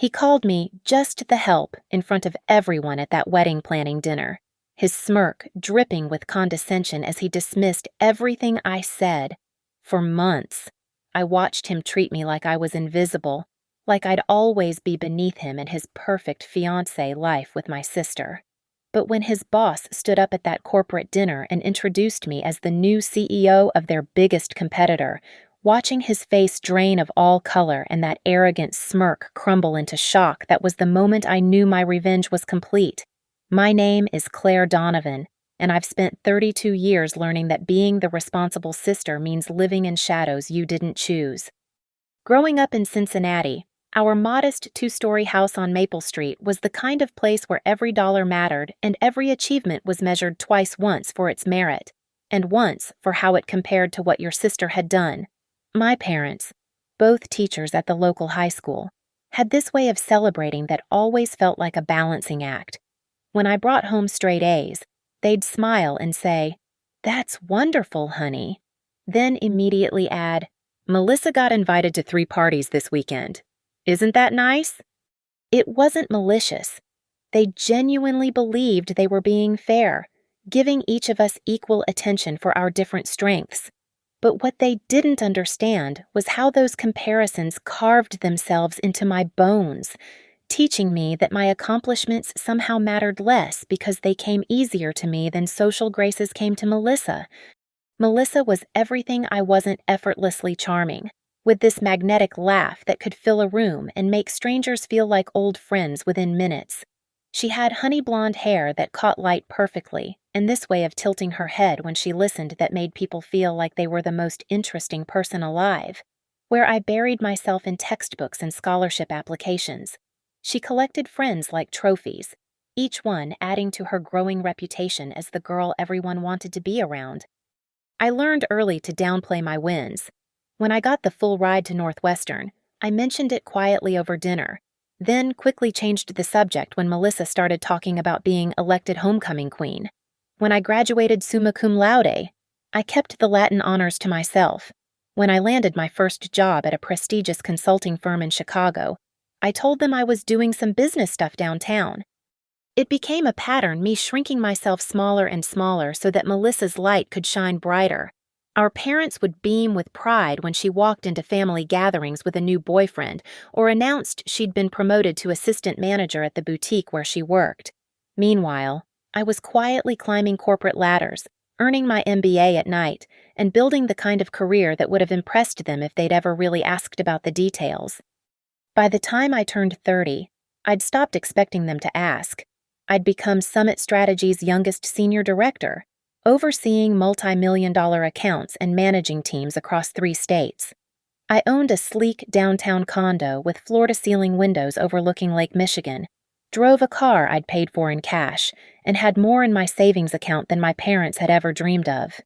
He called me just the help in front of everyone at that wedding planning dinner, his smirk dripping with condescension as he dismissed everything I said. For months, I watched him treat me like I was invisible, like I'd always be beneath him in his perfect fiancé life with my sister. But when his boss stood up at that corporate dinner and introduced me as the new CEO of their biggest competitor, watching his face drain of all color and that arrogant smirk crumble into shock, that was the moment I knew my revenge was complete. My name is Claire Donovan, and I've spent 32 years learning that being the responsible sister means living in shadows you didn't choose. Growing up in Cincinnati, our modest two-story house on Maple Street was the kind of place where every dollar mattered and every achievement was measured twice, once for its merit, and once for how it compared to what your sister had done. My parents, both teachers at the local high school, had this way of celebrating that always felt like a balancing act. When I brought home straight A's, they'd smile and say, "That's wonderful, honey." Then immediately add, "Melissa got invited to 3 parties this weekend. Isn't that nice?" It wasn't malicious. They genuinely believed they were being fair, giving each of us equal attention for our different strengths. But what they didn't understand was how those comparisons carved themselves into my bones, teaching me that my accomplishments somehow mattered less because they came easier to me than social graces came to Melissa. Melissa was everything I wasn't effortlessly charming, with this magnetic laugh that could fill a room and make strangers feel like old friends within minutes. She had honey blonde hair that caught light perfectly, and this way of tilting her head when she listened that made people feel like they were the most interesting person alive. Where I buried myself in textbooks and scholarship applications, she collected friends like trophies, each one adding to her growing reputation as the girl everyone wanted to be around. I learned early to downplay my wins. When I got the full ride to Northwestern, I mentioned it quietly over dinner, then quickly changed the subject when Melissa started talking about being elected homecoming queen. When I graduated summa cum laude, I kept the Latin honors to myself. When I landed my first job at a prestigious consulting firm in Chicago, I told them I was doing some business stuff downtown. It became a pattern, me shrinking myself smaller and smaller so that Melissa's light could shine brighter. Our parents would beam with pride when she walked into family gatherings with a new boyfriend or announced she'd been promoted to assistant manager at the boutique where she worked. Meanwhile, I was quietly climbing corporate ladders, earning my MBA at night, and building the kind of career that would have impressed them if they'd ever really asked about the details. By the time I turned 30, I'd stopped expecting them to ask. I'd become Summit Strategy's youngest senior director, overseeing multi-million-dollar accounts and managing teams across 3 states. I owned a sleek downtown condo with floor-to-ceiling windows overlooking Lake Michigan, drove a car I'd paid for in cash, and had more in my savings account than my parents had ever dreamed of.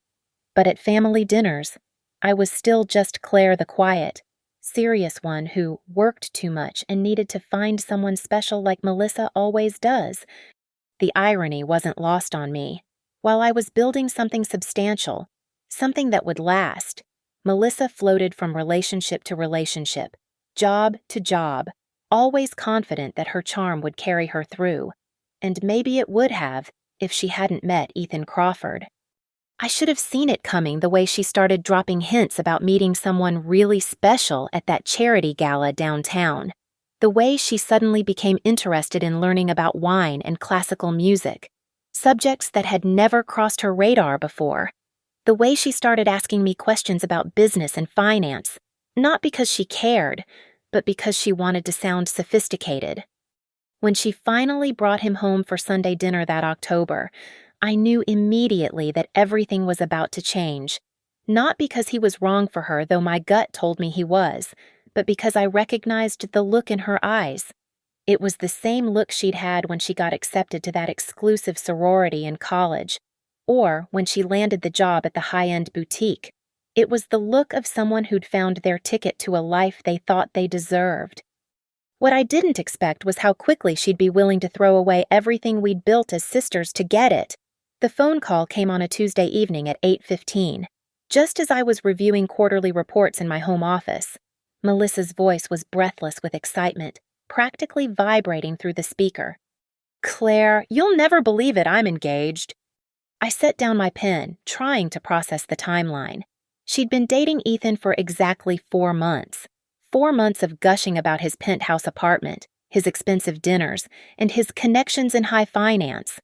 But at family dinners, I was still just Claire the quiet, serious one who worked too much and needed to find someone special like Melissa always does. The irony wasn't lost on me. While I was building something substantial, something that would last, Melissa floated from relationship to relationship, job to job, always confident that her charm would carry her through. And maybe it would have if she hadn't met Ethan Crawford. I should have seen it coming the way she started dropping hints about meeting someone really special at that charity gala downtown. The way she suddenly became interested in learning about wine and classical music, subjects that had never crossed her radar before. The way she started asking me questions about business and finance, not because she cared, but because she wanted to sound sophisticated. When she finally brought him home for Sunday dinner that October, I knew immediately that everything was about to change. Not because he was wrong for her, though my gut told me he was, but because I recognized the look in her eyes. It was the same look she'd had when she got accepted to that exclusive sorority in college, or when she landed the job at the high-end boutique. It was the look of someone who'd found their ticket to a life they thought they deserved. What I didn't expect was how quickly she'd be willing to throw away everything we'd built as sisters to get it. The phone call came on a Tuesday evening at 8:15, just as I was reviewing quarterly reports in my home office. Melissa's voice was breathless with excitement, practically vibrating through the speaker. "Claire, you'll never believe it, I'm engaged." I set down my pen, trying to process the timeline. She'd been dating Ethan for exactly 4 months. 4 months of gushing about his penthouse apartment, his expensive dinners, and his connections in high finance.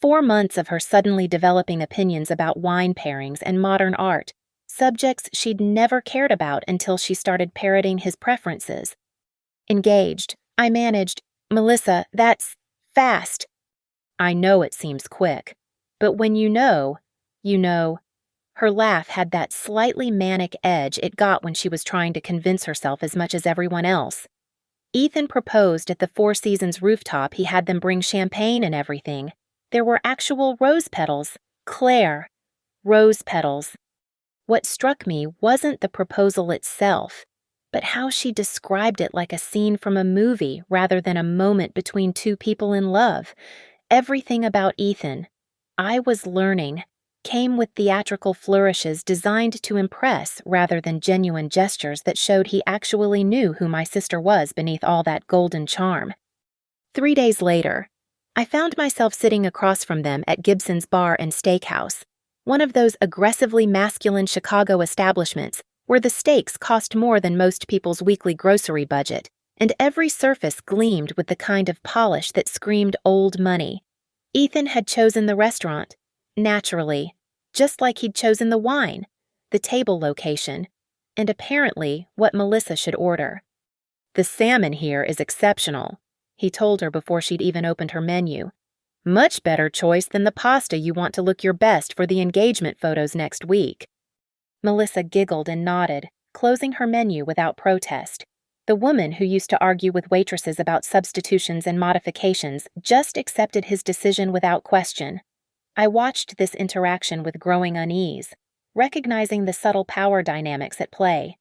4 months of her suddenly developing opinions about wine pairings and modern art, subjects she'd never cared about until she started parroting his preferences. Engaged, I managed, "Melissa, that's fast." "I know it seems quick, but when you know, you know." Her laugh had that slightly manic edge it got when she was trying to convince herself as much as everyone else. Ethan proposed at the Four Seasons rooftop. He had them bring champagne and everything. There were actual rose petals. Claire. Rose petals. What struck me wasn't the proposal itself, but how she described it like a scene from a movie rather than a moment between two people in love. Everything about Ethan, I was learning, came with theatrical flourishes designed to impress rather than genuine gestures that showed he actually knew who my sister was beneath all that golden charm. 3 days later, I found myself sitting across from them at Gibson's Bar and Steakhouse, one of those aggressively masculine Chicago establishments where the steaks cost more than most people's weekly grocery budget, and every surface gleamed with the kind of polish that screamed old money. Ethan had chosen the restaurant, naturally, just like he'd chosen the wine, the table location, and apparently what Melissa should order. "The salmon here is exceptional," he told her before she'd even opened her menu. "Much better choice than the pasta you want to look your best for the engagement photos next week." Melissa giggled and nodded, closing her menu without protest. The woman who used to argue with waitresses about substitutions and modifications just accepted his decision without question. I watched this interaction with growing unease, recognizing the subtle power dynamics at play.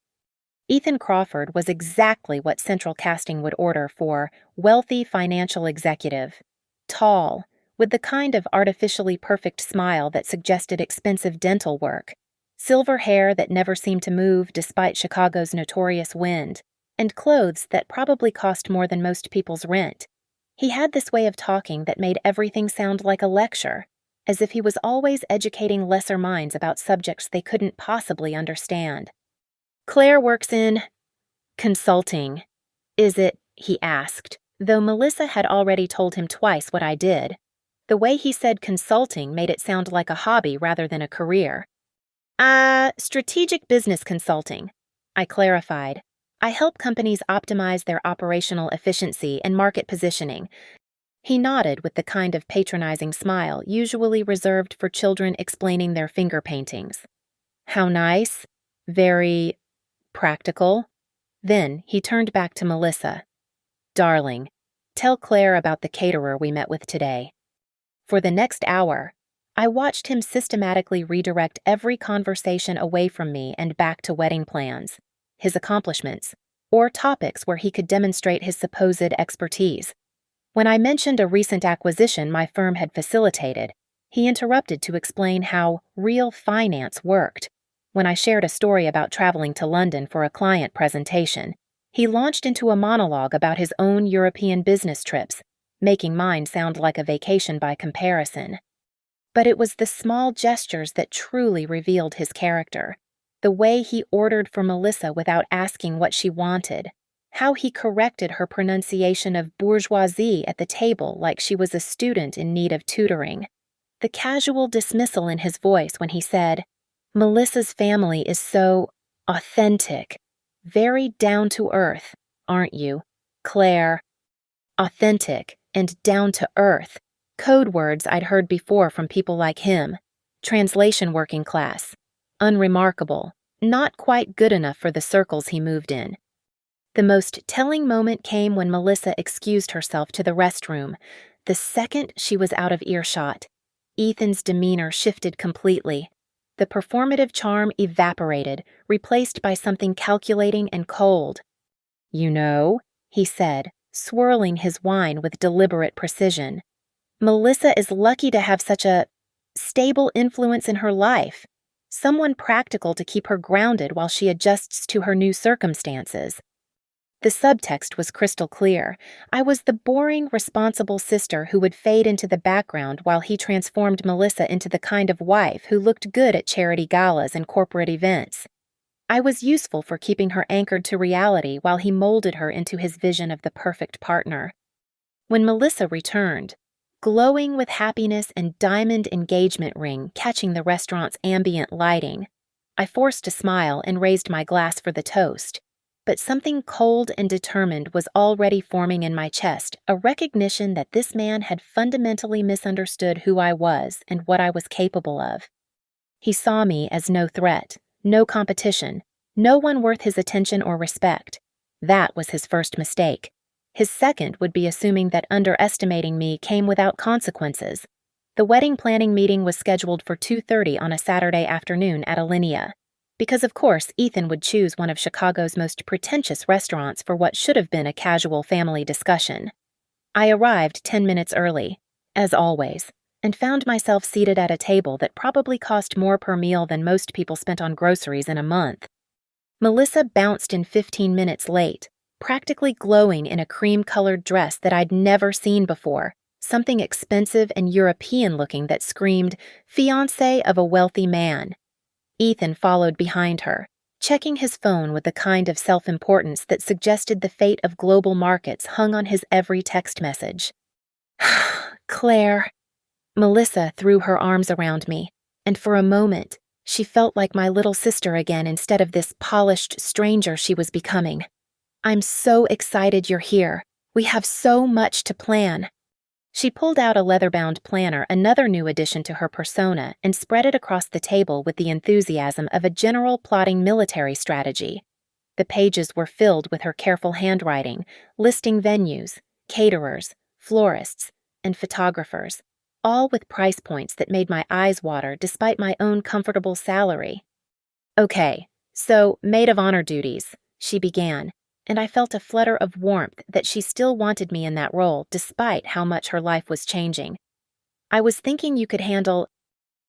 Ethan Crawford was exactly what central casting would order for wealthy financial executive. Tall, with the kind of artificially perfect smile that suggested expensive dental work, silver hair that never seemed to move despite Chicago's notorious wind, and clothes that probably cost more than most people's rent. He had this way of talking that made everything sound like a lecture, as if he was always educating lesser minds about subjects they couldn't possibly understand. "Claire works in consulting. Is it?" he asked, though Melissa had already told him twice what I did. The way he said consulting made it sound like a hobby rather than a career. Strategic business consulting," I clarified. "I help companies optimize their operational efficiency and market positioning." He nodded with the kind of patronizing smile usually reserved for children explaining their finger paintings. "How nice. Very practical." Then he turned back to Melissa. "Darling, tell Claire about the caterer we met with today." For the next hour, I watched him systematically redirect every conversation away from me and back to wedding plans, his accomplishments, or topics where he could demonstrate his supposed expertise. When I mentioned a recent acquisition my firm had facilitated, he interrupted to explain how real finance worked. When I shared a story about traveling to London for a client presentation, he launched into a monologue about his own European business trips, making mine sound like a vacation by comparison. But it was the small gestures that truly revealed his character. The way he ordered for Melissa without asking what she wanted, how he corrected her pronunciation of bourgeoisie at the table like she was a student in need of tutoring, the casual dismissal in his voice when he said, "Melissa's family is so authentic, very down to earth, aren't you, Claire?" Authentic and down to earth, code words I'd heard before from people like him. Translation working class, unremarkable, not quite good enough for the circles he moved in. The most telling moment came when Melissa excused herself to the restroom. The second she was out of earshot, Ethan's demeanor shifted completely. The performative charm evaporated, replaced by something calculating and cold. "You know," he said, swirling his wine with deliberate precision, "Melissa is lucky to have such a stable influence in her life, someone practical to keep her grounded while she adjusts to her new circumstances." The subtext was crystal clear. I was the boring, responsible sister who would fade into the background while he transformed Melissa into the kind of wife who looked good at charity galas and corporate events. I was useful for keeping her anchored to reality while he molded her into his vision of the perfect partner. When Melissa returned, glowing with happiness and diamond engagement ring catching the restaurant's ambient lighting, I forced a smile and raised my glass for the toast. But something cold and determined was already forming in my chest, a recognition that this man had fundamentally misunderstood who I was and what I was capable of. He saw me as no threat, no competition, no one worth his attention or respect. That was his first mistake. His second would be assuming that underestimating me came without consequences. The wedding planning meeting was scheduled for 2:30 on a Saturday afternoon at Alinea, because of course Ethan would choose one of Chicago's most pretentious restaurants for what should have been a casual family discussion. I arrived 10 minutes early, as always, and found myself seated at a table that probably cost more per meal than most people spent on groceries in a month. Melissa bounced in 15 minutes late, practically glowing in a cream-colored dress that I'd never seen before, something expensive and European-looking that screamed, "Fiancé of a wealthy man." Ethan followed behind her, checking his phone with the kind of self-importance that suggested the fate of global markets hung on his every text message. Claire. Melissa threw her arms around me, and for a moment, she felt like my little sister again instead of this polished stranger she was becoming. "I'm so excited you're here. We have so much to plan." She pulled out a leather-bound planner, another new addition to her persona, and spread it across the table with the enthusiasm of a general plotting military strategy. The pages were filled with her careful handwriting, listing venues, caterers, florists, and photographers, all with price points that made my eyes water despite my own comfortable salary. "Okay, so maid of honor duties," she began, and I felt a flutter of warmth that she still wanted me in that role despite how much her life was changing. "I was thinking you could handle—"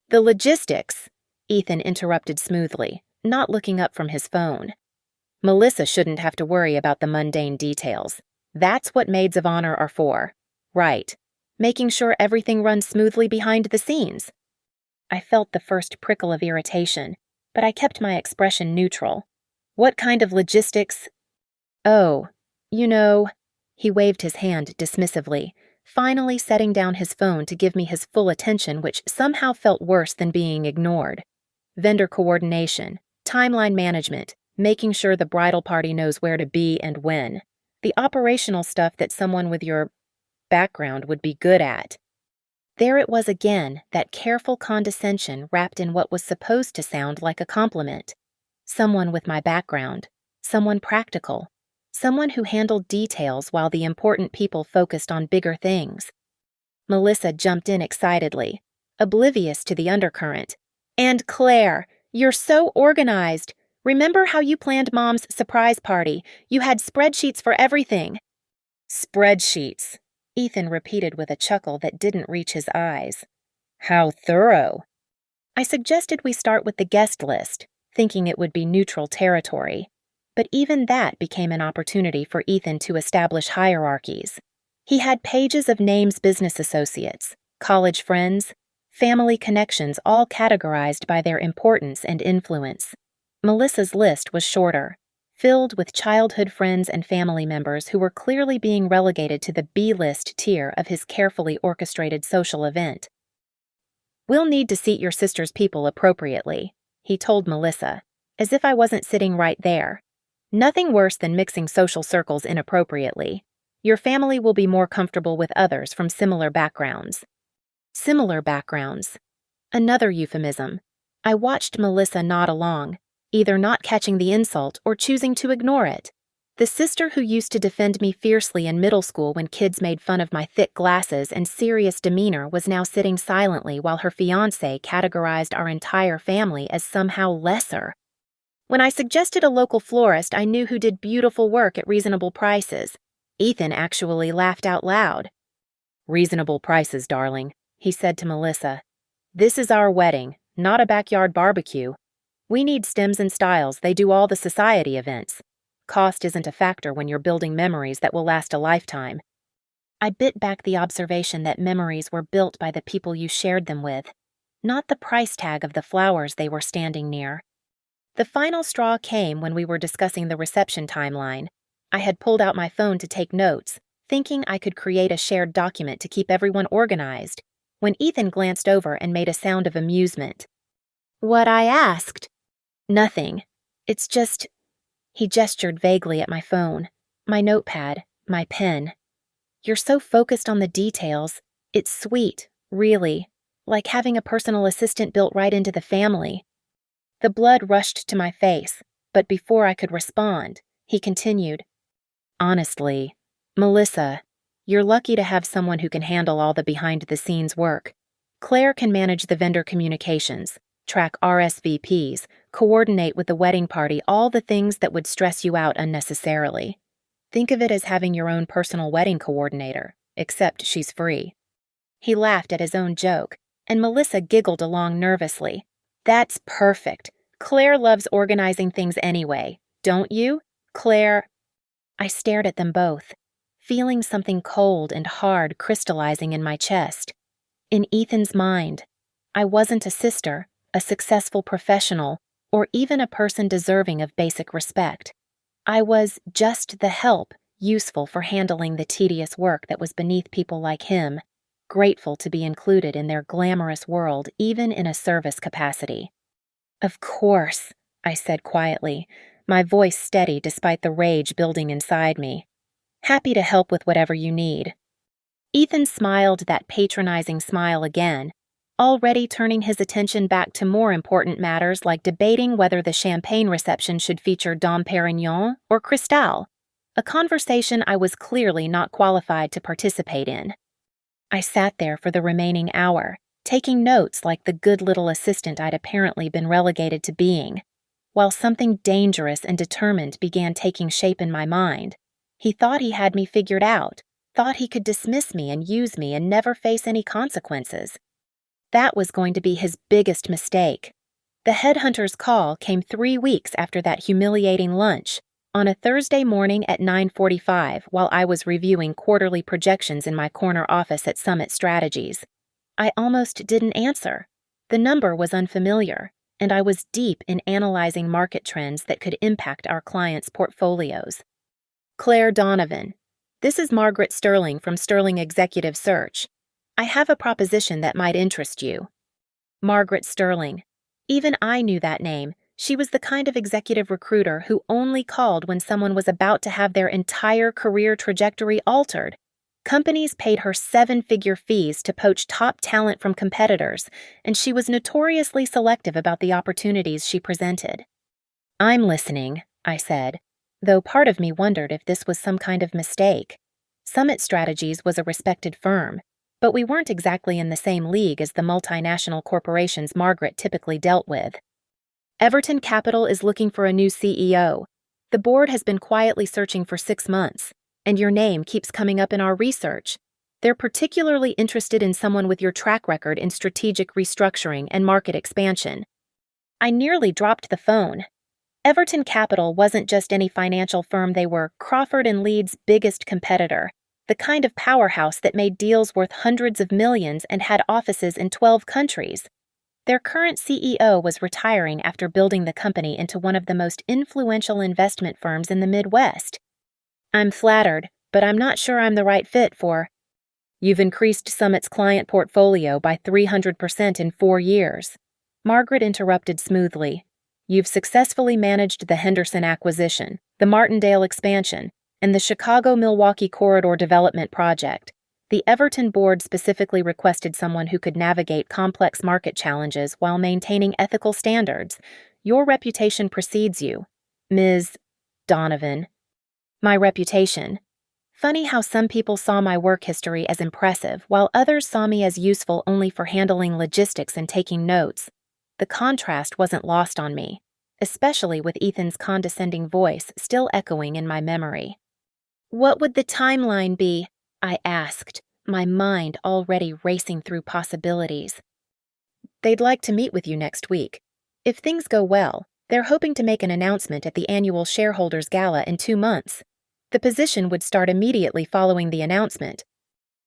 "The logistics," Ethan interrupted smoothly, not looking up from his phone. "Melissa shouldn't have to worry about the mundane details. That's what maids of honor are for. Right. Making sure everything runs smoothly behind the scenes." I felt the first prickle of irritation, but I kept my expression neutral. "What kind of logistics—" "Oh, he waved his hand dismissively, finally setting down his phone to give me his full attention, which somehow felt worse than being ignored. "Vendor coordination, timeline management, making sure the bridal party knows where to be and when. The operational stuff that someone with your background would be good at." There it was again, that careful condescension wrapped in what was supposed to sound like a compliment. Someone with my background, someone practical, someone who handled details while the important people focused on bigger things. Melissa jumped in excitedly, oblivious to the undercurrent. "And Claire, you're so organized. Remember how you planned Mom's surprise party? You had spreadsheets for everything." "Spreadsheets," Ethan repeated with a chuckle that didn't reach his eyes. "How thorough." I suggested we start with the guest list, thinking it would be neutral territory. But even that became an opportunity for Ethan to establish hierarchies. He had pages of names business associates, college friends, family connections, all categorized by their importance and influence. Melissa's list was shorter, filled with childhood friends and family members who were clearly being relegated to the B-list tier of his carefully orchestrated social event. "We'll need to seat your sister's people appropriately," he told Melissa, as if I wasn't sitting right there. "Nothing worse than mixing social circles inappropriately. Your family will be more comfortable with others from similar backgrounds." Similar backgrounds. Another euphemism. I watched Melissa nod along, either not catching the insult or choosing to ignore it. The sister who used to defend me fiercely in middle school when kids made fun of my thick glasses and serious demeanor was now sitting silently while her fiancé categorized our entire family as somehow lesser. When I suggested a local florist I knew who did beautiful work at reasonable prices, Ethan actually laughed out loud. "Reasonable prices, darling," he said to Melissa. "This is our wedding, not a backyard barbecue. We need stems and styles, they do all the society events. Cost isn't a factor when you're building memories that will last a lifetime. I bit back the observation that memories were built by the people you shared them with, not the price tag of the flowers they were standing near. The final straw came when we were discussing the reception timeline. I had pulled out my phone to take notes, thinking I could create a shared document to keep everyone organized, when Ethan glanced over and made a sound of amusement. "What?" I asked. "Nothing. It's just—" He gestured vaguely at my phone, my notepad, my pen. "You're so focused on the details. It's sweet, really, like having a personal assistant built right into the family." The blood rushed to my face, but before I could respond, he continued, "Honestly, Melissa, you're lucky to have someone who can handle all the behind-the-scenes work. Claire can manage the vendor communications, track RSVPs, coordinate with the wedding party, all the things that would stress you out unnecessarily. Think of it as having your own personal wedding coordinator, except she's free." He laughed at his own joke, and Melissa giggled along nervously. "That's perfect. Claire loves organizing things anyway, don't you, Claire?" I stared at them both, feeling something cold and hard crystallizing in my chest. In Ethan's mind, I wasn't a sister, a successful professional, or even a person deserving of basic respect. I was just the help useful for handling the tedious work that was beneath people like him, grateful to be included in their glamorous world even in a service capacity. "Of course," I said quietly, my voice steady despite the rage building inside me. "Happy to help with whatever you need." Ethan smiled that patronizing smile again, already turning his attention back to more important matters like debating whether the champagne reception should feature Dom Perignon or Cristal, a conversation I was clearly not qualified to participate in. I sat there for the remaining hour, taking notes like the good little assistant I'd apparently been relegated to being, while something dangerous and determined began taking shape in my mind. He thought he had me figured out, thought he could dismiss me and use me and never face any consequences. That was going to be his biggest mistake. The headhunter's call came 3 weeks after that humiliating lunch, on a Thursday morning at 9:45 while I was reviewing quarterly projections in my corner office at Summit Strategies. I almost didn't answer. The number was unfamiliar, and I was deep in analyzing market trends that could impact our clients' portfolios. "Claire Donovan, this is Margaret Sterling from Sterling Executive Search. I have a proposition that might interest you." Margaret Sterling. Even I knew that name. She was the kind of executive recruiter who only called when someone was about to have their entire career trajectory altered. Companies paid her 7-figure fees to poach top talent from competitors, and she was notoriously selective about the opportunities she presented. "I'm listening," I said, though part of me wondered if this was some kind of mistake. Summit Strategies was a respected firm, but we weren't exactly in the same league as the multinational corporations Margaret typically dealt with. "Everton Capital is looking for a new CEO. The board has been quietly searching for 6 months, and your name keeps coming up in our research. They're particularly interested in someone with your track record in strategic restructuring and market expansion." I nearly dropped the phone. Everton Capital wasn't just any financial firm, they were Crawford & Leeds' biggest competitor, the kind of powerhouse that made deals worth hundreds of millions and had offices in 12 countries. Their current CEO was retiring after building the company into one of the most influential investment firms in the Midwest. "I'm flattered, but I'm not sure I'm the right fit for—" "You've increased Summit's client portfolio by 300% in 4 years. Margaret interrupted smoothly. "You've successfully managed the Henderson acquisition, the Martindale expansion, and the Chicago-Milwaukee Corridor Development Project. The Everton board specifically requested someone who could navigate complex market challenges while maintaining ethical standards. Your reputation precedes you, Ms. Donovan." My reputation. Funny how some people saw my work history as impressive, while others saw me as useful only for handling logistics and taking notes. The contrast wasn't lost on me, especially with Ethan's condescending voice still echoing in my memory. "What would the timeline be?" I asked, my mind already racing through possibilities. "They'd like to meet with you next week. If things go well, They're hoping to make an announcement at the annual shareholders gala in 2 months. The position would start immediately following the announcement.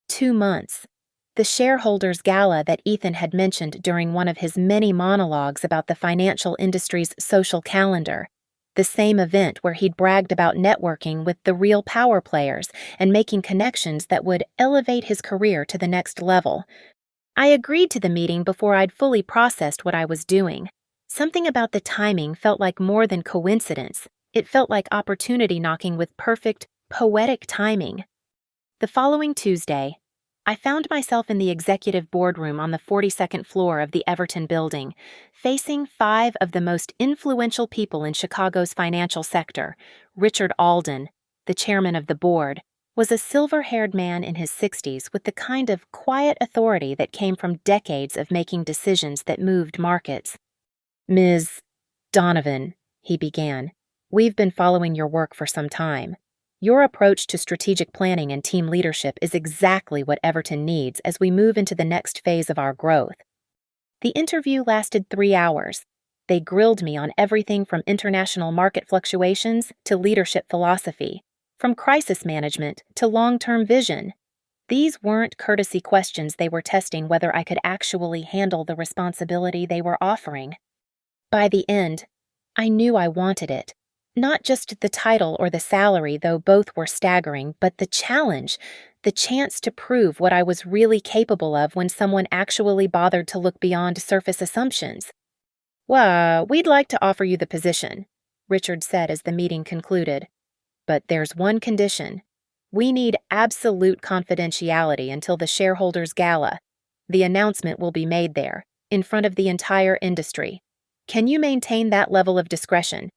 2 months. The shareholders gala that Ethan had mentioned during one of his many monologues about the financial industry's social calendar. The same event where he'd bragged about networking with the real power players and making connections that would elevate his career to the next level. I agreed to the meeting before I'd fully processed what I was doing. Something about the timing felt like more than coincidence. It felt like opportunity knocking with perfect, poetic timing. The following Tuesday, I found myself in the executive boardroom on the 42nd floor of the Everton building, facing 5 of the most influential people in Chicago's financial sector. Richard Alden, the chairman of the board, was a silver-haired man in his 60s with the kind of quiet authority that came from decades of making decisions that moved markets. "Ms. Donovan," he began, "we've been following your work for some time. Your approach to strategic planning and team leadership is exactly what Everton needs as we move into the next phase of our growth." The interview lasted 3 hours. They grilled me on everything from international market fluctuations to leadership philosophy, from crisis management to long-term vision. These weren't courtesy questions. They were testing whether I could actually handle the responsibility they were offering. By the end, I knew I wanted it. Not just the title or the salary, though both were staggering, but the challenge, the chance to prove what I was really capable of when someone actually bothered to look beyond surface assumptions. "Well, we'd like to offer you the position," Richard said as the meeting concluded. "But there's one condition. We need absolute confidentiality until the shareholders gala. The announcement will be made there, in front of the entire industry. Can you maintain that level of discretion?"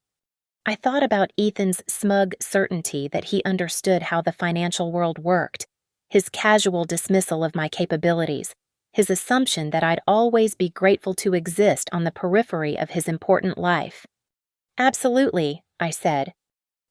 I thought about Ethan's smug certainty that he understood how the financial world worked, his casual dismissal of my capabilities, his assumption that I'd always be grateful to exist on the periphery of his important life. "Absolutely," I said.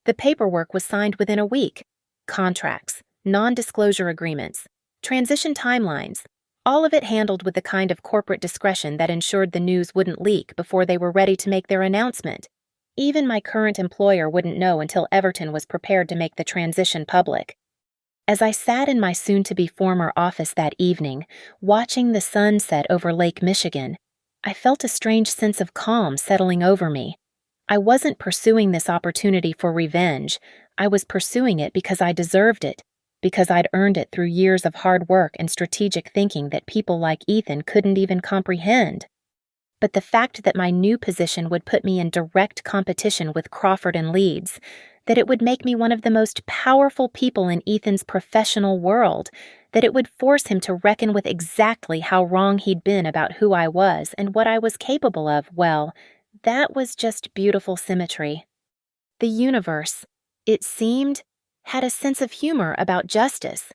The paperwork was signed within a week. Contracts, non-disclosure agreements, transition timelines, all of it handled with the kind of corporate discretion that ensured the news wouldn't leak before they were ready to make their announcement. Even my current employer wouldn't know until Everton was prepared to make the transition public. As I sat in my soon-to-be former office that evening, watching the sun set over Lake Michigan, I felt a strange sense of calm settling over me. I wasn't pursuing this opportunity for revenge. I was pursuing it because I deserved it, because I'd earned it through years of hard work and strategic thinking that people like Ethan couldn't even comprehend. But the fact that my new position would put me in direct competition with Crawford and Leeds, that it would make me one of the most powerful people in Ethan's professional world, that it would force him to reckon with exactly how wrong he'd been about who I was and what I was capable of, well, that was just beautiful symmetry. The universe, it seemed, had a sense of humor about justice,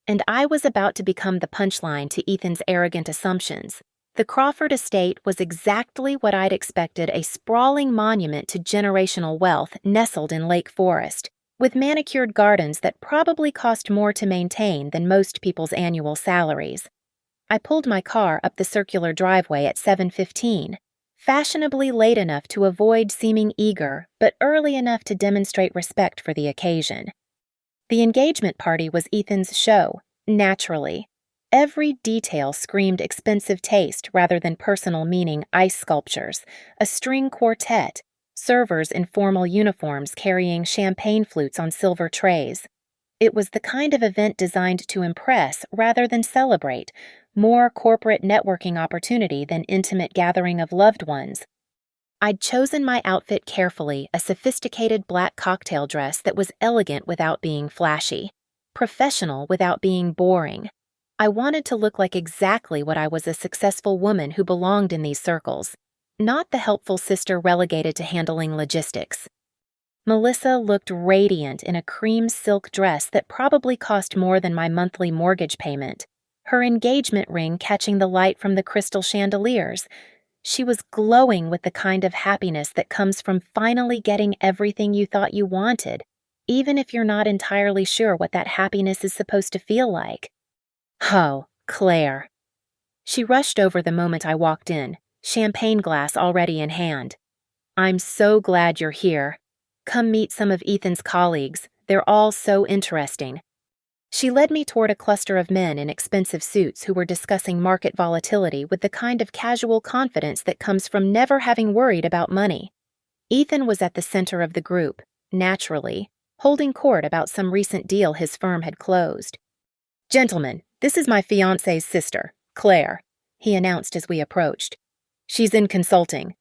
and I was about to become the punchline to Ethan's arrogant assumptions. The Crawford estate was exactly what I'd expected: a sprawling monument to generational wealth nestled in Lake Forest, with manicured gardens that probably cost more to maintain than most people's annual salaries. I pulled my car up the circular driveway at 7:15, fashionably late enough to avoid seeming eager, but early enough to demonstrate respect for the occasion. The engagement party was Ethan's show, naturally. Every detail screamed expensive taste rather than personal meaning: ice sculptures, a string quartet, servers in formal uniforms carrying champagne flutes on silver trays. It was the kind of event designed to impress rather than celebrate, more corporate networking opportunity than intimate gathering of loved ones. I'd chosen my outfit carefully, a sophisticated black cocktail dress that was elegant without being flashy, professional without being boring. I wanted to look like exactly what I was: a successful woman who belonged in these circles, not the helpful sister relegated to handling logistics. Melissa looked radiant in a cream silk dress that probably cost more than my monthly mortgage payment, her engagement ring catching the light from the crystal chandeliers. She was glowing with the kind of happiness that comes from finally getting everything you thought you wanted, even if you're not entirely sure what that happiness is supposed to feel like. "Oh, Claire." She rushed over the moment I walked in, champagne glass already in hand. I'm so glad you're here. Come meet some of Ethan's colleagues. They're all so interesting. She led me toward a cluster of men in expensive suits who were discussing market volatility with the kind of casual confidence that comes from never having worried about money. Ethan was at the center of the group, naturally, holding court about some recent deal his firm had closed. "Gentlemen, this is my fiancé's sister, Claire," he announced as we approached. "She's in consulting."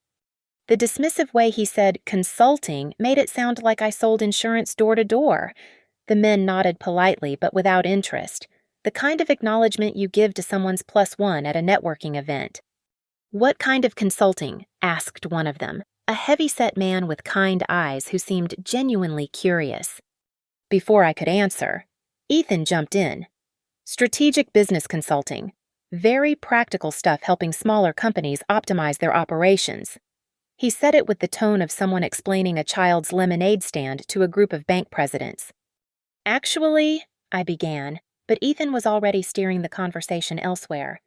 The dismissive way he said consulting made it sound like I sold insurance door to door. The men nodded politely but without interest, the kind of acknowledgement you give to someone's +1 at a networking event. "What kind of consulting?" asked one of them, a heavy-set man with kind eyes who seemed genuinely curious. Before I could answer, Ethan jumped in. "Strategic business consulting. Very practical stuff helping smaller companies optimize their operations." He said it with the tone of someone explaining a child's lemonade stand to a group of bank presidents. "Actually," I began, but Ethan was already steering the conversation elsewhere.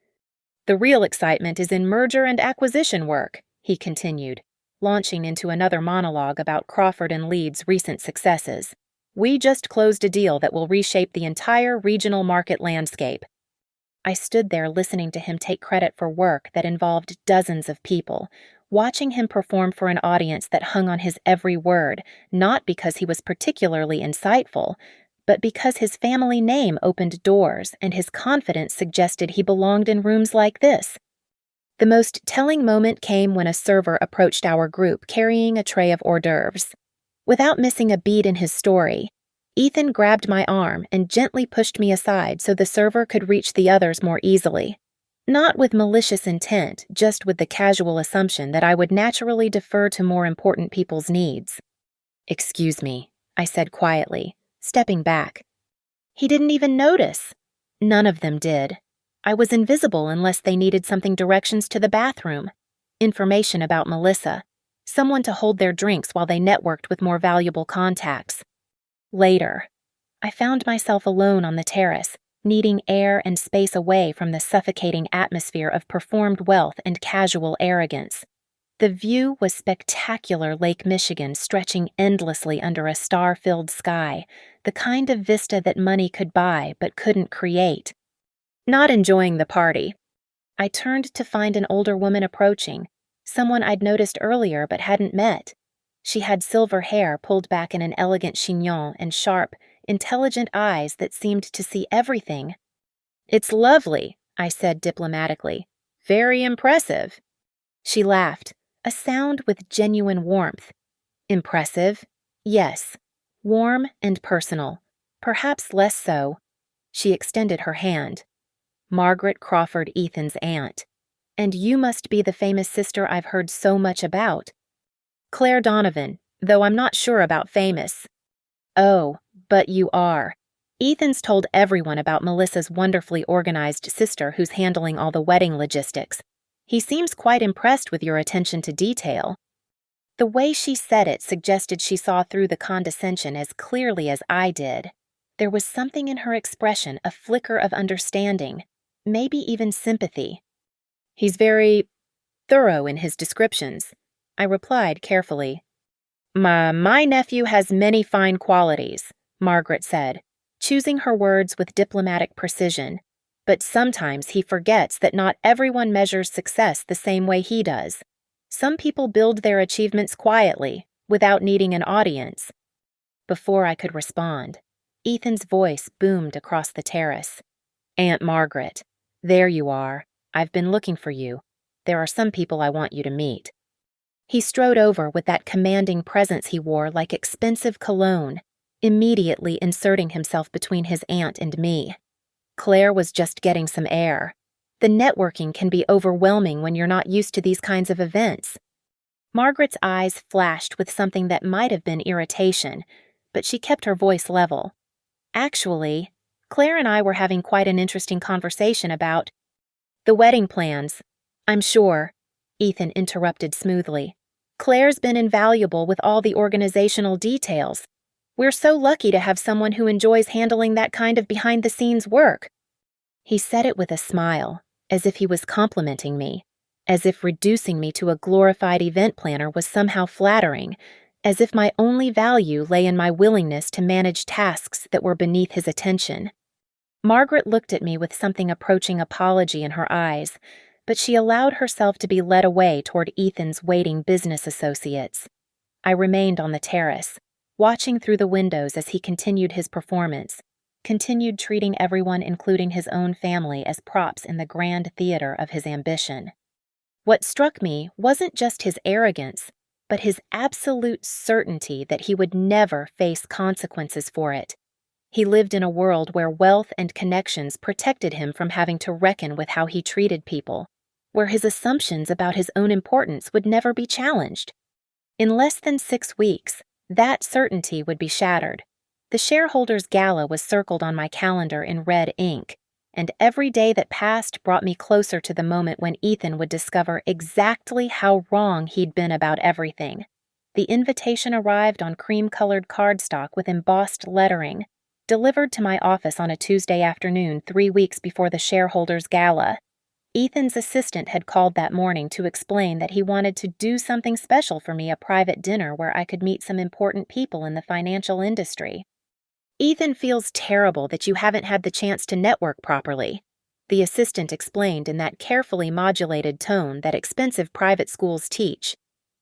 "The real excitement is in merger and acquisition work," he continued, launching into another monologue about Crawford and Leeds' recent successes. "We just closed a deal that will reshape the entire regional market landscape." I stood there listening to him take credit for work that involved dozens of people, watching him perform for an audience that hung on his every word, not because he was particularly insightful, but because his family name opened doors and his confidence suggested he belonged in rooms like this. The most telling moment came when a server approached our group carrying a tray of hors d'oeuvres. Without missing a beat in his story, Ethan grabbed my arm and gently pushed me aside so the server could reach the others more easily. Not with malicious intent, just with the casual assumption that I would naturally defer to more important people's needs. "Excuse me," I said quietly, stepping back. He didn't even notice. None of them did. I was invisible unless they needed something directions to the bathroom, information about Melissa, someone to hold their drinks while they networked with more valuable contacts. Later, I found myself alone on the terrace, needing air and space away from the suffocating atmosphere of performed wealth and casual arrogance. The view was spectacular Lake Michigan stretching endlessly under a star-filled sky, the kind of vista that money could buy but couldn't create. Not enjoying the party, I turned to find an older woman approaching, someone I'd noticed earlier but hadn't met. She had silver hair pulled back in an elegant chignon and sharp, intelligent eyes that seemed to see everything. "It's lovely," I said diplomatically. "Very impressive." She laughed, a sound with genuine warmth. Impressive? Yes. Warm and personal. Perhaps less so. She extended her hand. "Margaret Crawford, Ethan's aunt. And you must be the famous sister I've heard so much about." "Claire Donovan, though I'm not sure about famous." "Oh, but you are. Ethan's told everyone about Melissa's wonderfully organized sister who's handling all the wedding logistics. He seems quite impressed with your attention to detail." The way she said it suggested she saw through the condescension as clearly as I did. There was something in her expression, a flicker of understanding, maybe even sympathy. "He's very thorough in his descriptions," I replied carefully. My nephew has many fine qualities," Margaret said, choosing her words with diplomatic precision. "But sometimes he forgets that not everyone measures success the same way he does. Some people build their achievements quietly, without needing an audience." Before I could respond, Ethan's voice boomed across the terrace. "Aunt Margaret, there you are. I've been looking for you. There are some people I want you to meet." He strode over with that commanding presence he wore like expensive cologne, immediately inserting himself between his aunt and me. Claire was just getting some air. The networking can be overwhelming when you're not used to these kinds of events. Margaret's eyes flashed with something that might have been irritation, but she kept her voice level. "Actually, Claire and I were having quite an interesting conversation about the wedding plans. I'm sure," Ethan interrupted smoothly. "Claire's been invaluable with all the organizational details. We're so lucky to have someone who enjoys handling that kind of behind-the-scenes work." He said it with a smile, as if he was complimenting me. as if reducing me to a glorified event planner was somehow flattering, as if my only value lay in my willingness to manage tasks that were beneath his attention. Margaret looked at me with something approaching apology in her eyes, but she allowed herself to be led away toward Ethan's waiting business associates. I remained on the terrace, watching through the windows as he continued his performance, continued treating everyone, including his own family, as props in the grand theater of his ambition. What struck me wasn't just his arrogance, but his absolute certainty that he would never face consequences for it. He lived in a world where wealth and connections protected him from having to reckon with how he treated people, where his assumptions about his own importance would never be challenged. In less than 6 weeks, that certainty would be shattered. The shareholders' gala was circled on my calendar in red ink, and every day that passed brought me closer to the moment when Ethan would discover exactly how wrong he'd been about everything. The invitation arrived on cream-colored cardstock with embossed lettering, delivered to my office on a Tuesday afternoon 3 weeks before the shareholders' gala. Ethan's assistant had called that morning to explain that he wanted to do something special for me, a private dinner where I could meet some important people in the financial industry. "Ethan feels terrible that you haven't had the chance to network properly," the assistant explained in that carefully modulated tone that expensive private schools teach.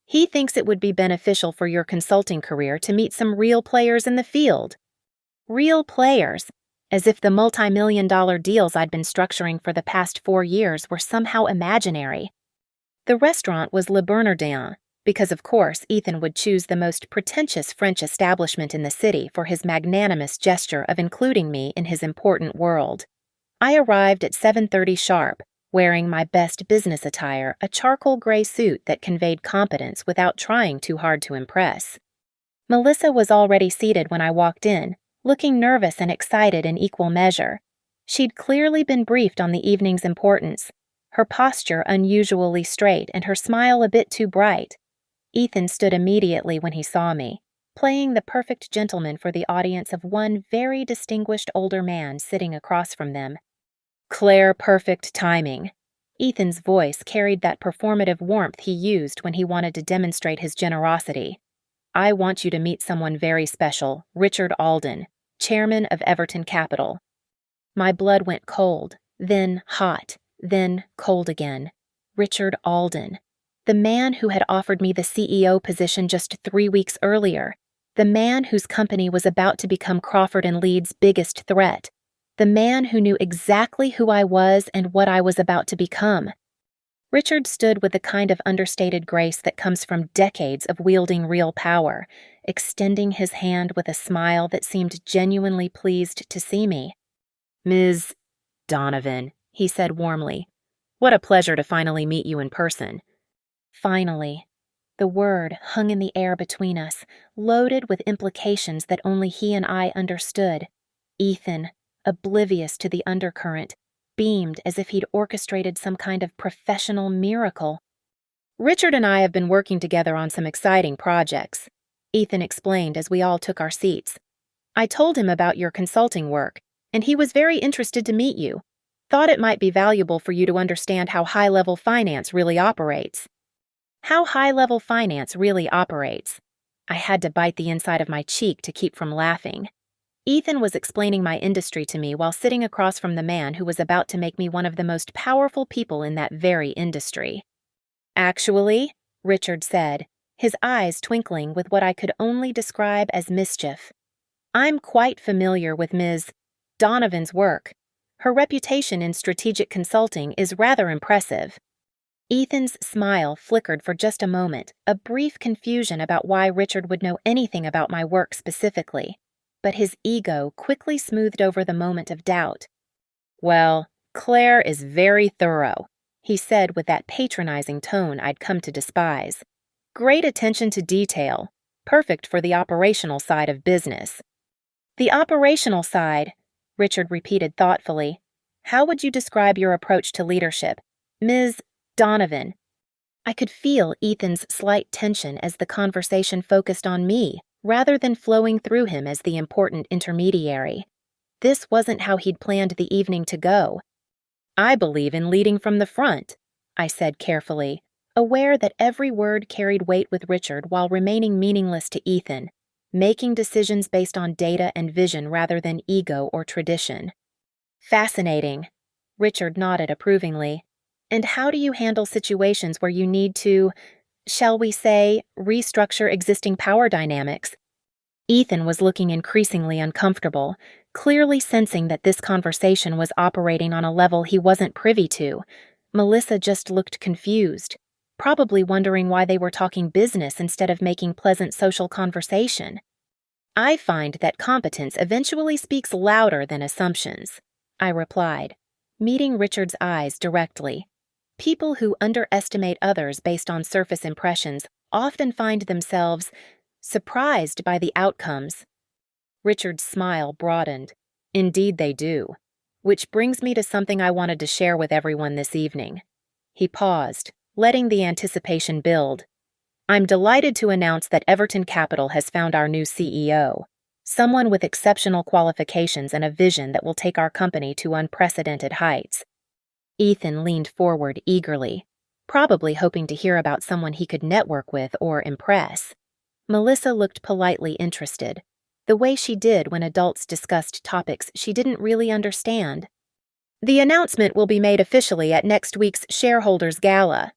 "He thinks it would be beneficial for your consulting career to meet some real players in the field." Real players, as if the multi-million-dollar deals I'd been structuring for the past 4 years were somehow imaginary. The restaurant was Le Bernardin, because of course Ethan would choose the most pretentious French establishment in the city for his magnanimous gesture of including me in his important world. I arrived at 7:30 sharp, wearing my best business attire, a charcoal gray suit that conveyed competence without trying too hard to impress. Melissa was already seated when I walked in, looking nervous and excited in equal measure. She'd clearly been briefed on the evening's importance, her posture unusually straight and her smile a bit too bright. Ethan stood immediately when he saw me, playing the perfect gentleman for the audience of one very distinguished older man sitting across from them. "Claire, perfect timing." Ethan's voice carried that performative warmth he used when he wanted to demonstrate his generosity. "I want you to meet someone very special, Richard Alden, chairman of Everton Capital." My blood went cold, then hot, then cold again. Richard Alden. The man who had offered me the CEO position just 3 weeks earlier. The man whose company was about to become Crawford and Leeds' biggest threat. The man who knew exactly who I was and what I was about to become. Richard stood with the kind of understated grace that comes from decades of wielding real power, extending his hand with a smile that seemed genuinely pleased to see me. "Ms. Donovan," he said warmly. "What a pleasure to finally meet you in person." Finally. The word hung in the air between us, loaded with implications that only he and I understood. Ethan, oblivious to the undercurrent, beamed as if he'd orchestrated some kind of professional miracle. "Richard and I have been working together on some exciting projects," Ethan explained as we all took our seats. "I told him about your consulting work, and he was very interested to meet you. Thought it might be valuable for you to understand how high-level finance really operates." How high-level finance really operates. I had to bite the inside of my cheek to keep from laughing. Ethan was explaining my industry to me while sitting across from the man who was about to make me one of the most powerful people in that very industry. "Actually," Richard said, his eyes twinkling with what I could only describe as mischief, "I'm quite familiar with Ms. Donovan's work. Her reputation in strategic consulting is rather impressive." Ethan's smile flickered for just a moment, a brief confusion about why Richard would know anything about my work specifically, but his ego quickly smoothed over the moment of doubt. "Well, Claire is very thorough," he said with that patronizing tone I'd come to despise. "Great attention to detail, perfect for the operational side of business." "The operational side," Richard repeated thoughtfully. "How would you describe your approach to leadership, Ms. Donovan?" I could feel Ethan's slight tension as the conversation focused on me, rather than flowing through him as the important intermediary. This wasn't how he'd planned the evening to go. "I believe in leading from the front. I said carefully, aware that every word carried weight with Richard while remaining meaningless to Ethan, making decisions based on data and vision rather than ego or tradition. Fascinating. Richard nodded approvingly. And how do you handle situations where you need to, shall we say, restructure existing power dynamics? Ethan was looking increasingly uncomfortable, clearly sensing that this conversation was operating on a level he wasn't privy to. Melissa just looked confused, probably wondering why they were talking business instead of making pleasant social conversation. I find that competence eventually speaks louder than assumptions, I replied, meeting Richard's eyes directly. People who underestimate others based on surface impressions often find themselves surprised by the outcomes. Richard's smile broadened. Indeed they do. Which brings me to something I wanted to share with everyone this evening. He paused, letting the anticipation build. I'm delighted to announce that Everton Capital has found our new CEO, someone with exceptional qualifications and a vision that will take our company to unprecedented heights. Ethan leaned forward eagerly, probably hoping to hear about someone he could network with or impress. Melissa looked politely interested, the way she did when adults discussed topics she didn't really understand. The announcement will be made officially at next week's shareholders' gala,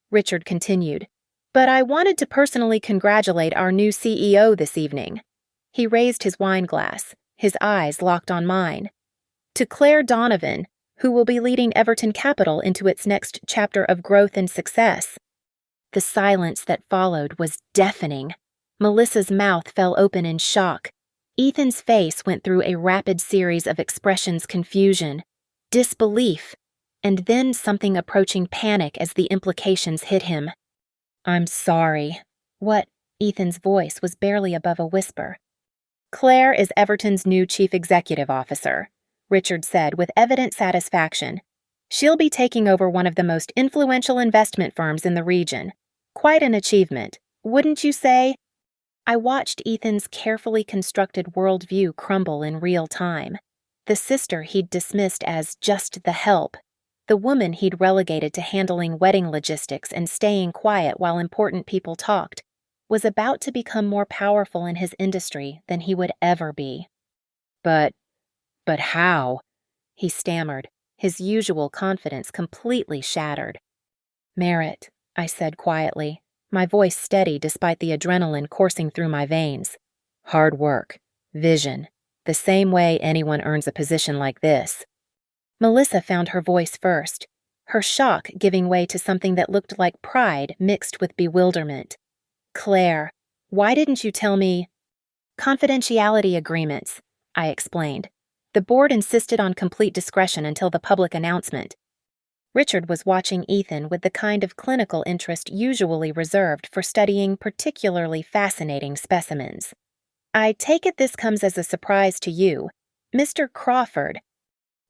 Richard continued, but I wanted to personally congratulate our new CEO this evening. He raised his wine glass, his eyes locked on mine. To Claire Donovan, who will be leading Everton Capital into its next chapter of growth and success. The silence that followed was deafening. Melissa's mouth fell open in shock. Ethan's face went through a rapid series of expressions: confusion, disbelief, and then something approaching panic as the implications hit him. I'm sorry. What? Ethan's voice was barely above a whisper. Claire is Everton's new chief executive officer, Richard said with evident satisfaction. She'll be taking over one of the most influential investment firms in the region. Quite an achievement, wouldn't you say? I watched Ethan's carefully constructed worldview crumble in real time. The sister he'd dismissed as just the help, the woman he'd relegated to handling wedding logistics and staying quiet while important people talked, was about to become more powerful in his industry than he would ever be. But how? He stammered, his usual confidence completely shattered. Merit, I said quietly, my voice steady despite the adrenaline coursing through my veins. Hard work, vision, the same way anyone earns a position like this. Melissa found her voice first, her shock giving way to something that looked like pride mixed with bewilderment. Claire, why didn't you tell me? Confidentiality agreements, I explained. The board insisted on complete discretion until the public announcement. Richard was watching Ethan with the kind of clinical interest usually reserved for studying particularly fascinating specimens. I take it this comes as a surprise to you. Mr. Crawford.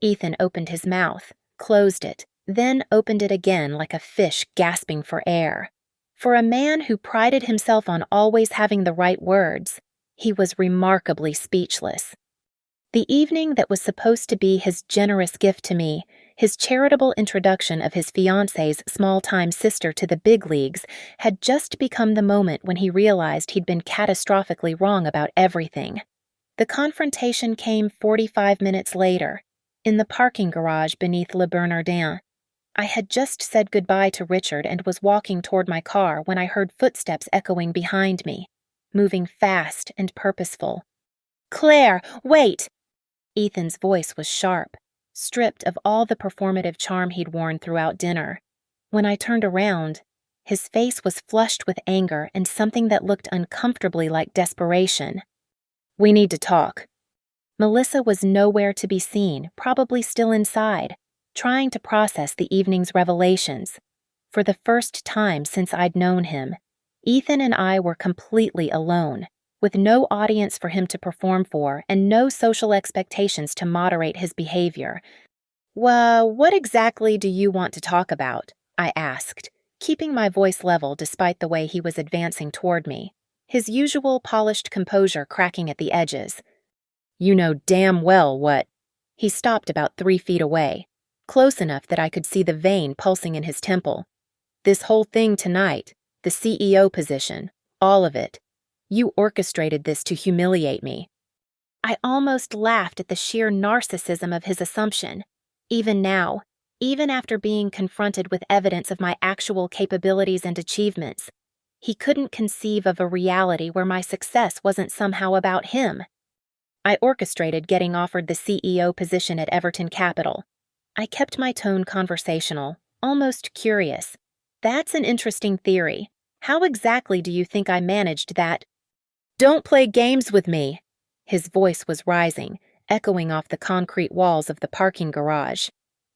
Ethan opened his mouth, closed it, then opened it again like a fish gasping for air. For a man who prided himself on always having the right words, he was remarkably speechless. The evening that was supposed to be his generous gift to me, his charitable introduction of his fiancé's small-time sister to the big leagues, had just become the moment when he realized he'd been catastrophically wrong about everything. The confrontation came 45 minutes later, in the parking garage beneath Le Bernardin. I had just said goodbye to Richard and was walking toward my car when I heard footsteps echoing behind me, moving fast and purposeful. Claire, wait! Ethan's voice was sharp, stripped of all the performative charm he'd worn throughout dinner. When I turned around, his face was flushed with anger and something that looked uncomfortably like desperation. We need to talk. Melissa was nowhere to be seen, probably still inside, trying to process the evening's revelations. For the first time since I'd known him, Ethan and I were completely alone, with no audience for him to perform for and no social expectations to moderate his behavior. Well, what exactly do you want to talk about? I asked, keeping my voice level despite the way he was advancing toward me, his usual polished composure cracking at the edges. You know damn well what. He stopped about 3 feet away. close enough that I could see the vein pulsing in his temple. This whole thing tonight, the CEO position, all of it. You orchestrated this to humiliate me. I almost laughed at the sheer narcissism of his assumption. Even now, even after being confronted with evidence of my actual capabilities and achievements, he couldn't conceive of a reality where my success wasn't somehow about him. I orchestrated getting offered the CEO position at Everton Capital. I kept my tone conversational, almost curious. That's an interesting theory. How exactly do you think I managed that? Don't play games with me! His voice was rising, echoing off the concrete walls of the parking garage.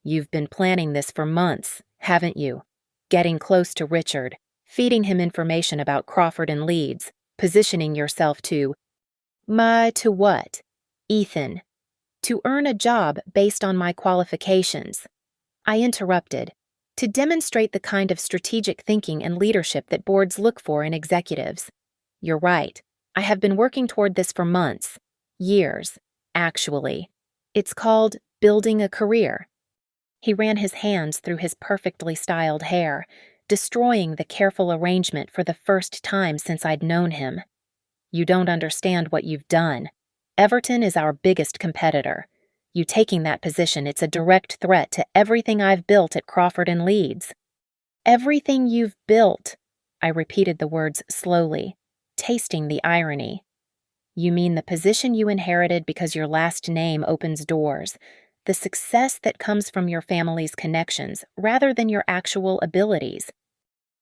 You've been planning this for months, haven't you? Getting close to Richard, feeding him information about Crawford and Leeds, positioning yourself to what? Ethan. To earn a job based on my qualifications. I interrupted. To demonstrate the kind of strategic thinking and leadership that boards look for in executives. You're right. I have been working toward this for months. Years, actually. It's called building a career. He ran his hands through his perfectly styled hair, destroying the careful arrangement for the first time since I'd known him. You don't understand what you've done. Everton is our biggest competitor. You taking that position, it's a direct threat to everything I've built at Crawford and Leeds. Everything you've built. I repeated the words slowly, tasting the irony. You mean the position you inherited because your last name opens doors, the success that comes from your family's connections rather than your actual abilities.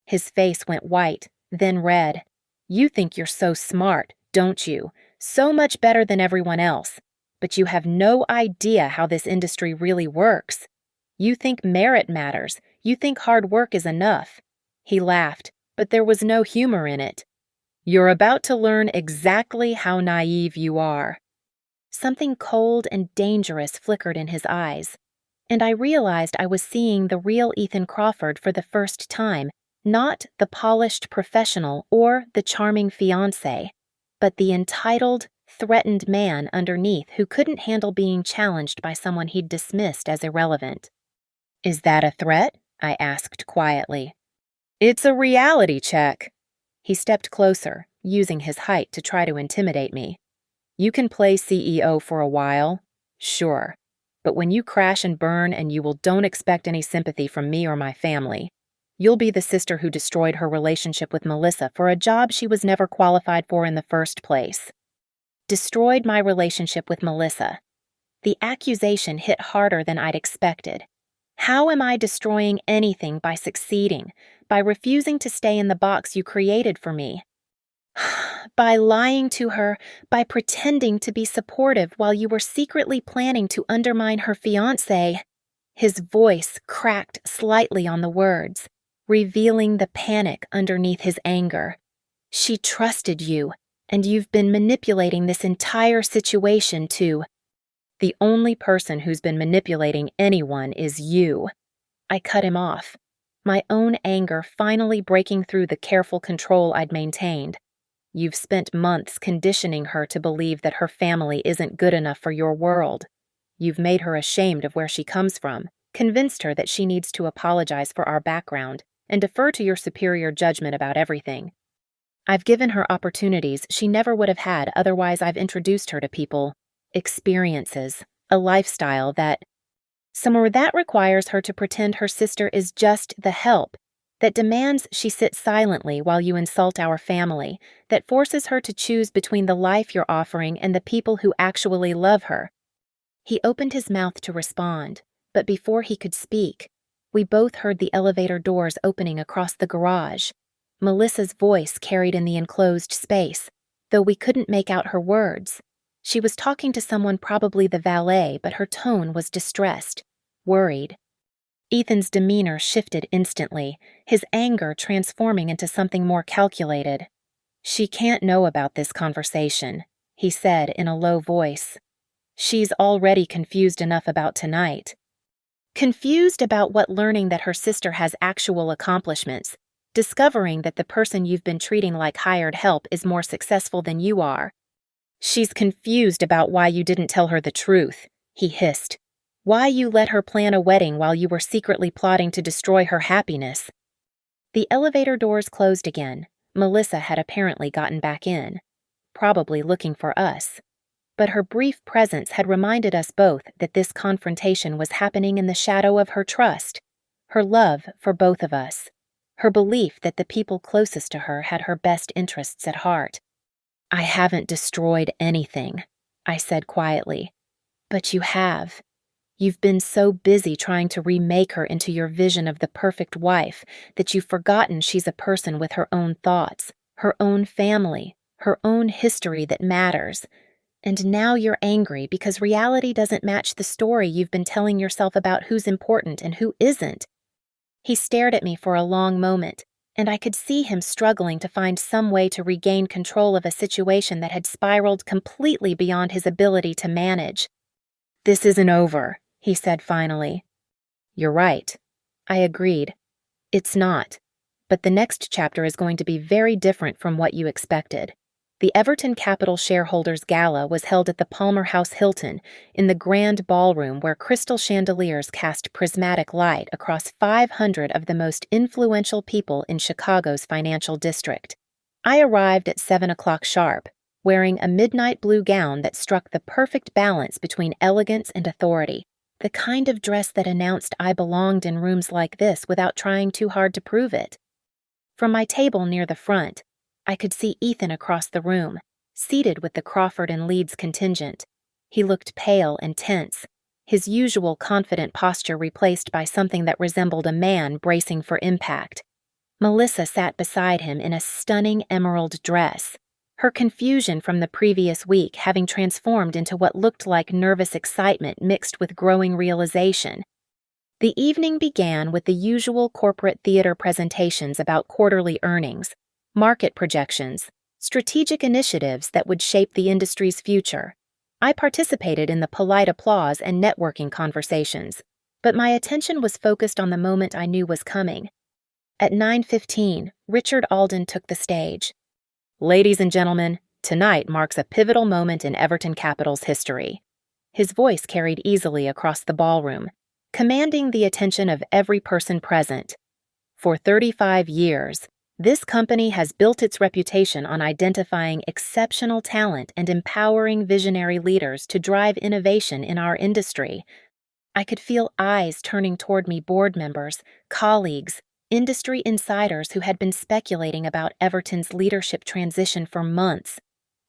His face went white, then red. You think you're so smart, don't you? So much better than everyone else. But you have no idea how this industry really works. You think merit matters. You think hard work is enough. He laughed, but there was no humor in it. You're about to learn exactly how naive you are. Something cold and dangerous flickered in his eyes, and I realized I was seeing the real Ethan Crawford for the first time, not the polished professional or the charming fiancé, but the entitled, threatened man underneath who couldn't handle being challenged by someone he'd dismissed as irrelevant. Is that a threat? I asked quietly. It's a reality check. He stepped closer, using his height to try to intimidate me. You can play CEO for a while, sure, but when you crash and burn and don't expect any sympathy from me or my family. You'll be the sister who destroyed her relationship with Melissa for a job she was never qualified for in the first place. Destroyed my relationship with Melissa. The accusation hit harder than I'd expected. How am I destroying anything by succeeding, by refusing to stay in the box you created for me? By lying to her, by pretending to be supportive while you were secretly planning to undermine her fiancé. His voice cracked slightly on the words, revealing the panic underneath his anger. She trusted you, and you've been manipulating this entire situation to... The only person who's been manipulating anyone is you. I cut him off, my own anger finally breaking through the careful control I'd maintained. You've spent months conditioning her to believe that her family isn't good enough for your world. You've made her ashamed of where she comes from, convinced her that she needs to apologize for our background, and defer to your superior judgment about everything. I've given her opportunities she never would have had, otherwise I've introduced her to people, experiences, a lifestyle that requires her to pretend her sister is just the help, that demands she sit silently while you insult our family, that forces her to choose between the life you're offering and the people who actually love her. He opened his mouth to respond, but before he could speak, we both heard the elevator doors opening across the garage. Melissa's voice carried in the enclosed space, though we couldn't make out her words. She was talking to someone, probably the valet, but her tone was distressed, worried. Ethan's demeanor shifted instantly, his anger transforming into something more calculated. She can't know about this conversation, he said in a low voice. She's already confused enough about tonight. Confused about what? Learning that her sister has actual accomplishments, discovering that the person you've been treating like hired help is more successful than you are. She's confused about why you didn't tell her the truth, he hissed. Why you let her plan a wedding while you were secretly plotting to destroy her happiness. The elevator doors closed again. Melissa had apparently gotten back in, probably looking for us. But her brief presence had reminded us both that this confrontation was happening in the shadow of her trust, her love for both of us, her belief that the people closest to her had her best interests at heart. "I haven't destroyed anything," I said quietly. "But you have. You've been so busy trying to remake her into your vision of the perfect wife that you've forgotten she's a person with her own thoughts, her own family, her own history that matters. And now you're angry because reality doesn't match the story you've been telling yourself about who's important and who isn't." He stared at me for a long moment, and I could see him struggling to find some way to regain control of a situation that had spiraled completely beyond his ability to manage. "This isn't over," he said finally. "You're right," I agreed. "It's not. But the next chapter is going to be very different from what you expected." The Everton Capital Shareholders Gala was held at the Palmer House Hilton in the grand ballroom where crystal chandeliers cast prismatic light across 500 of the most influential people in Chicago's financial district. I arrived at 7 o'clock sharp, wearing a midnight blue gown that struck the perfect balance between elegance and authority, the kind of dress that announced I belonged in rooms like this without trying too hard to prove it. From my table near the front, I could see Ethan across the room, seated with the Crawford and Leeds contingent. He looked pale and tense, his usual confident posture replaced by something that resembled a man bracing for impact. Melissa sat beside him in a stunning emerald dress, her confusion from the previous week having transformed into what looked like nervous excitement mixed with growing realization. The evening began with the usual corporate theater presentations about quarterly earnings, market projections, strategic initiatives that would shape the industry's future. I participated in the polite applause and networking conversations, but my attention was focused on the moment I knew was coming. At 9:15, Richard Alden took the stage. "Ladies and gentlemen, tonight marks a pivotal moment in Everton Capital's history." His voice carried easily across the ballroom, commanding the attention of every person present. "For 35 years, this company has built its reputation on identifying exceptional talent and empowering visionary leaders to drive innovation in our industry." I could feel eyes turning toward me, board members, colleagues, industry insiders who had been speculating about Everton's leadership transition for months.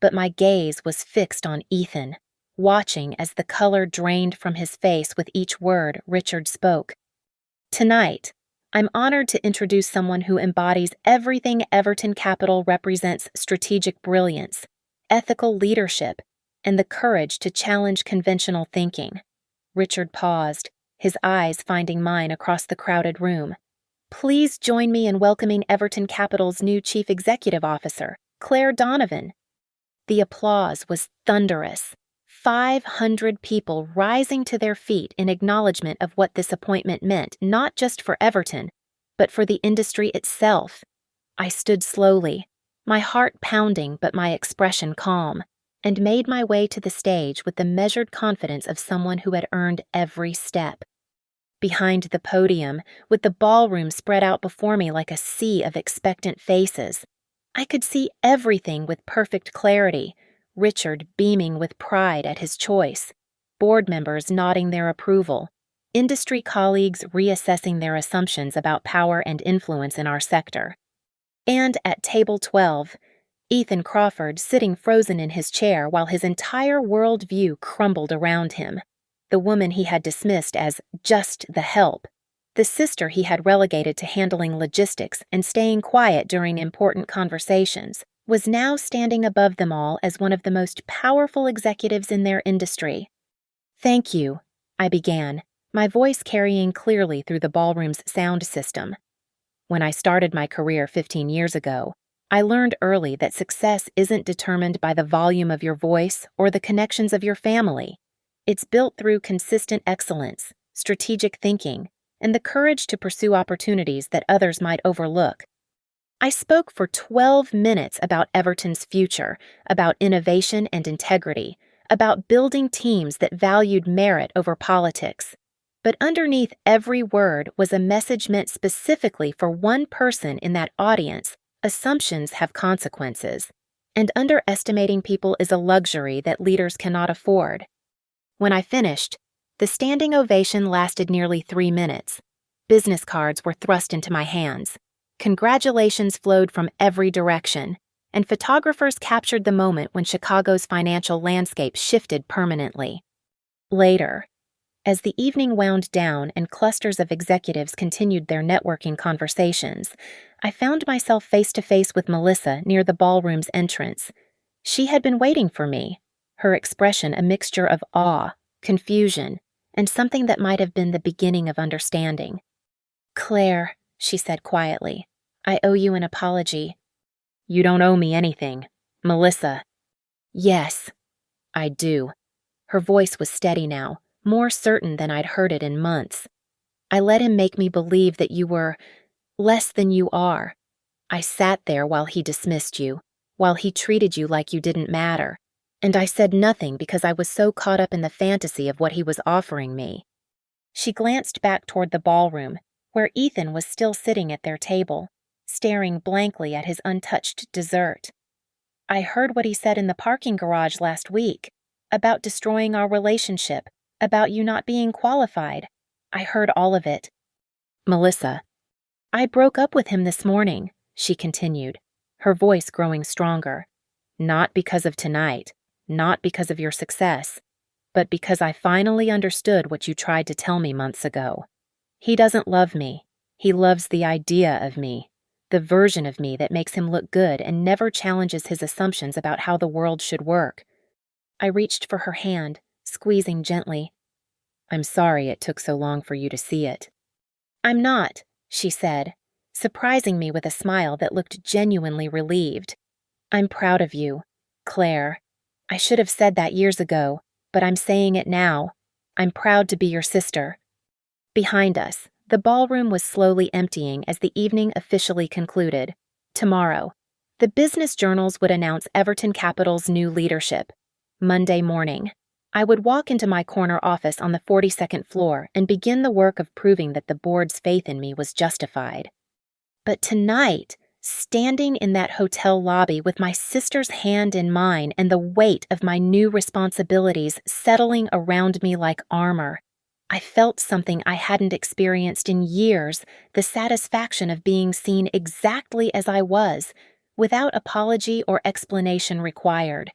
But my gaze was fixed on Ethan, watching as the color drained from his face with each word Richard spoke. "Tonight, I'm honored to introduce someone who embodies everything Everton Capital represents: strategic brilliance, ethical leadership, and the courage to challenge conventional thinking." Richard paused, his eyes finding mine across the crowded room. "Please join me in welcoming Everton Capital's new Chief Executive Officer, Claire Donovan." The applause was thunderous, 500 people rising to their feet in acknowledgement of what this appointment meant, not just for Everton, but for the industry itself. I stood slowly, my heart pounding but my expression calm, and made my way to the stage with the measured confidence of someone who had earned every step. Behind the podium, with the ballroom spread out before me like a sea of expectant faces, I could see everything with perfect clarity. Richard beaming with pride at his choice, board members nodding their approval, industry colleagues reassessing their assumptions about power and influence in our sector. And at table 12, Ethan Crawford sitting frozen in his chair while his entire worldview crumbled around him. The woman he had dismissed as just the help, the sister he had relegated to handling logistics and staying quiet during important conversations, was now standing above them all as one of the most powerful executives in their industry. "Thank you," I began, my voice carrying clearly through the ballroom's sound system. When I started my career 15 years ago, I learned early that success isn't determined by the volume of your voice or the connections of your family. It's built through consistent excellence, strategic thinking, and the courage to pursue opportunities that others might overlook. I spoke for 12 minutes about Everton's future, about innovation and integrity, about building teams that valued merit over politics. But underneath every word was a message meant specifically for one person in that audience. Assumptions have consequences, and underestimating people is a luxury that leaders cannot afford. When I finished, the standing ovation lasted nearly 3 minutes. Business cards were thrust into my hands. Congratulations flowed from every direction, and photographers captured the moment when Chicago's financial landscape shifted permanently. Later, as the evening wound down and clusters of executives continued their networking conversations, I found myself face to face with Melissa near the ballroom's entrance. She had been waiting for me, her expression a mixture of awe, confusion, and something that might have been the beginning of understanding. "Claire," she said quietly, "I owe you an apology." "You don't owe me anything, Melissa." "Yes, I do." Her voice was steady now, more certain than I'd heard it in months. "I let him make me believe that you were less than you are. I sat there while he dismissed you, while he treated you like you didn't matter, and I said nothing because I was so caught up in the fantasy of what he was offering me." She glanced back toward the ballroom, where Ethan was still sitting at their table, staring blankly at his untouched dessert. "I heard what he said in the parking garage last week, about destroying our relationship, about you not being qualified. I heard all of it." "Melissa, I broke up with him this morning," she continued, her voice growing stronger. "Not because of tonight, not because of your success, but because I finally understood what you tried to tell me months ago. He doesn't love me. He loves the idea of me, the version of me that makes him look good and never challenges his assumptions about how the world should work." I reached for her hand, squeezing gently. "I'm sorry it took so long for you to see it." "I'm not," she said, surprising me with a smile that looked genuinely relieved. "I'm proud of you, Claire. I should have said that years ago, but I'm saying it now. I'm proud to be your sister." Behind us, the ballroom was slowly emptying as the evening officially concluded. Tomorrow, the business journals would announce Everton Capital's new leadership. Monday morning, I would walk into my corner office on the 42nd floor and begin the work of proving that the board's faith in me was justified. But tonight, standing in that hotel lobby with my sister's hand in mine and the weight of my new responsibilities settling around me like armor, I felt something I hadn't experienced in years, the satisfaction of being seen exactly as I was, without apology or explanation required.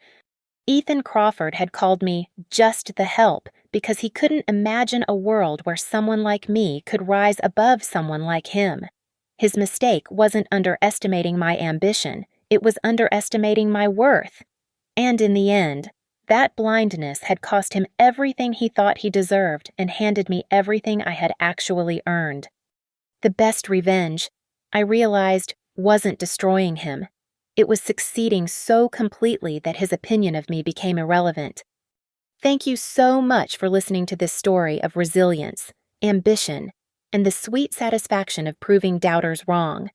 Ethan Crawford had called me just the help because he couldn't imagine a world where someone like me could rise above someone like him. His mistake wasn't underestimating my ambition, it was underestimating my worth. And in the end, that blindness had cost him everything he thought he deserved and handed me everything I had actually earned. The best revenge, I realized, wasn't destroying him. It was succeeding so completely that his opinion of me became irrelevant. Thank you so much for listening to this story of resilience, ambition, and the sweet satisfaction of proving doubters wrong.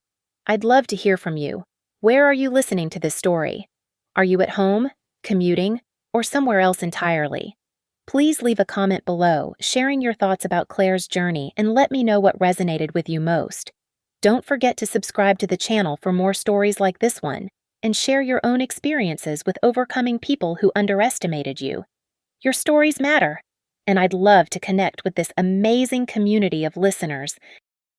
I'd love to hear from you. Where are you listening to this story? Are you at home, commuting, or somewhere else entirely? Please leave a comment below, sharing your thoughts about Claire's journey, and let me know what resonated with you most. Don't forget to subscribe to the channel for more stories like this one, and share your own experiences with overcoming people who underestimated you. Your stories matter, and I'd love to connect with this amazing community of listeners